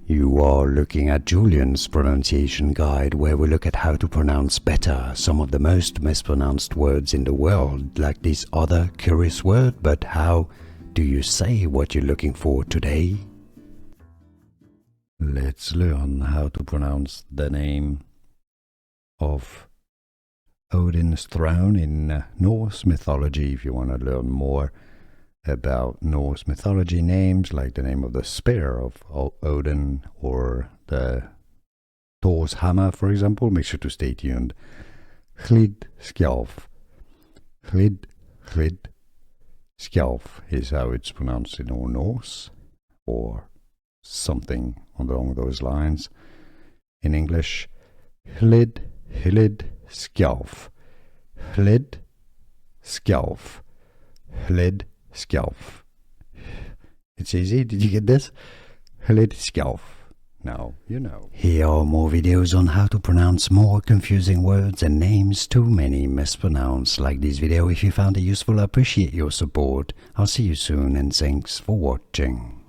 You are looking at Julian's pronunciation guide, where we look at how to pronounce better some of the most mispronounced words in the world, like this other curious word. But how do you say what you're looking for today? Let's learn how to pronounce the name of Odin's throne in Norse mythology. If you want to learn more about Norse mythology names, like the name of the spear of Odin or the Thor's hammer, for example, make sure to stay tuned. Hliðskjálf. Hliðskjálf is how it's pronounced in Old Norse, or something along those lines. In English, Hliðskjálf. Hliðskjálf. Hliðskjálf. It's easy. Did you get this? Hliðskjálf. Now you know. Here are more videos on how to pronounce more confusing words and names too many mispronounced. Like this video if you found it useful. I appreciate your support. I'll see you soon and thanks for watching.